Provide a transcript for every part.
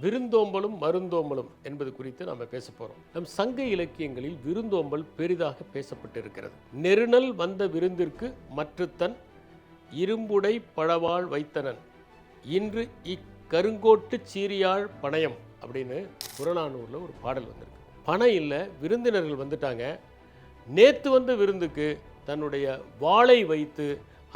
விருந்தோம்பலும் மருந்தோம்பலும் என்பது குறித்து நாம் பேச போகிறோம். நம் சங்க இலக்கியங்களில் விருந்தோம்பல் பெரிதாக பேசப்பட்டிருக்கிறது. நெருநல் வந்த விருந்திற்கு மற்றுத்தன் இரும்புடை பழவாள் வைத்தனன் இன்று இக்கருங்கோட்டு சீரியாழ் பணயம் அப்படின்னு புறநானூரில் ஒரு பாடல் வந்திருக்கு. பணம் இல்லை, விருந்தினர்கள் வந்துட்டாங்க. நேற்று வந்த விருந்துக்கு தன்னுடைய வாளை வைத்து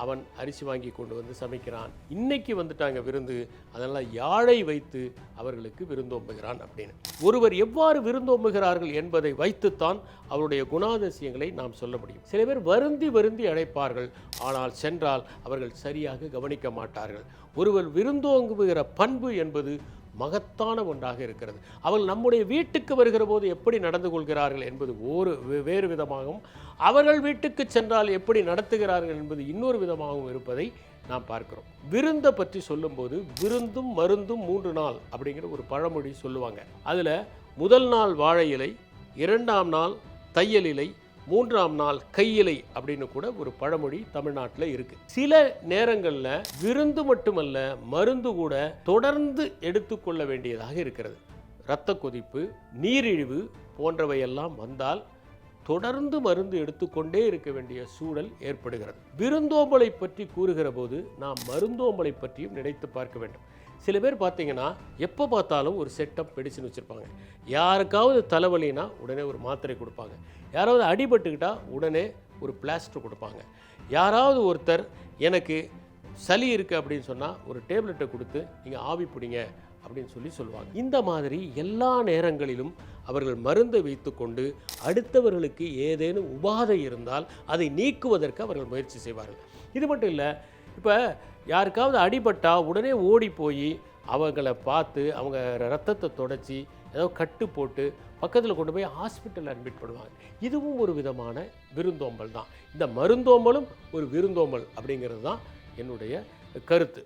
அவன் அரிசி வாங்கி கொண்டு வந்து சமைக்கிறான். இன்னைக்கு வந்துட்டாங்க விருந்து, அதனால் யாழை வைத்து அவர்களுக்கு விருந்தோம்புகிறான் அப்படின்னு. ஒருவர் எவ்வாறு விருந்தோம்புகிறார்கள் என்பதை வைத்துத்தான் அவருடைய குணாதிசயங்களை நாம் சொல்ல முடியும். சில பேர் வருந்தி வருந்தி அழைப்பார்கள், ஆனால் சென்றால் அவர்கள் சரியாக கவனிக்க மாட்டார்கள். ஒருவர் விருந்தோம்புகிற பண்பு என்பது மகத்தான ஒன்றாக இருக்கிறது. அவர்கள் நம்முடைய வீட்டுக்கு வருகிற போது எப்படி நடந்து கொள்கிறார்கள் என்பது வேறு விதமாகவும், அவர்கள் வீட்டுக்கு சென்றால் எப்படி நடத்துகிறார்கள் என்பது இன்னொரு விதமாகவும் இருப்பதை நாம் பார்க்கிறோம். விருந்தை பற்றி சொல்லும்போது விருந்தும் மருந்தும் 3 நாள் அப்படிங்கிற ஒரு பழமொழி சொல்லுவாங்க. அதில் முதல் நாள் வாழை இலை, 2ஆம் நாள் தையல் இலை, 3ஆம் நாள் கையிலை அப்படின்னு கூட ஒரு பழமொழி தமிழ்நாட்டில் இருக்கு. சில நேரங்களில் விருந்து மட்டுமல்ல, மருந்து கூட தொடர்ந்து எடுத்துக்கொள்ள வேண்டியதாக இருக்கிறது. இரத்த கொதிப்பு, நீரிழிவு போன்றவையெல்லாம் வந்தால் தொடர்ந்து மருந்து எடுத்துக்கொண்டே இருக்க வேண்டிய சூழல் ஏற்படுகிறது. விருந்தோம்பலை பற்றி கூறுகிற போது நாம் மருந்தோம்பலை பற்றியும் நினைத்து பார்க்க வேண்டும். சில பேர் பார்த்தீங்கன்னா எப்போ பார்த்தாலும் ஒரு செட்டப் மெடிசன் வச்சுருப்பாங்க. யாருக்காவது தலைவலினா உடனே ஒரு மாத்திரை கொடுப்பாங்க. யாராவது அடிபட்டுக்கிட்டால் உடனே ஒரு பிளாஸ்டர் கொடுப்பாங்க. யாராவது ஒருத்தர் எனக்கு சளி இருக்குது அப்படின்னு சொன்னால் ஒரு டேப்லெட்டை கொடுத்து நீங்கள் ஆவி பிடிங்க அப்படின்னு சொல்லுவாங்க. இந்த மாதிரி எல்லா நேரங்களிலும் அவர்கள் மருந்தை வைத்துக்கொண்டு அடுத்தவர்களுக்கு ஏதேனும் உபாதை இருந்தால் அதை நீக்குவதற்கு அவர்கள் முயற்சி செய்வார்கள். இது மட்டும் இல்லை, இப்போ யாருக்காவது அடிபட்டால் உடனே ஓடி போய் அவங்கள பார்த்து அவங்க ரத்தத்தை தொடச்சி ஏதோ கட்டு போட்டு பக்கத்தில் கொண்டு போய் ஹாஸ்பிட்டலில் அட்மிட் பண்ணுவாங்க. இதுவும் ஒரு விதமான விருந்தோம்பல் தான். இந்த மருந்தோம்பலும் ஒரு விருந்தோம்பல் அப்படிங்கிறது தான் என்னுடைய கருத்து.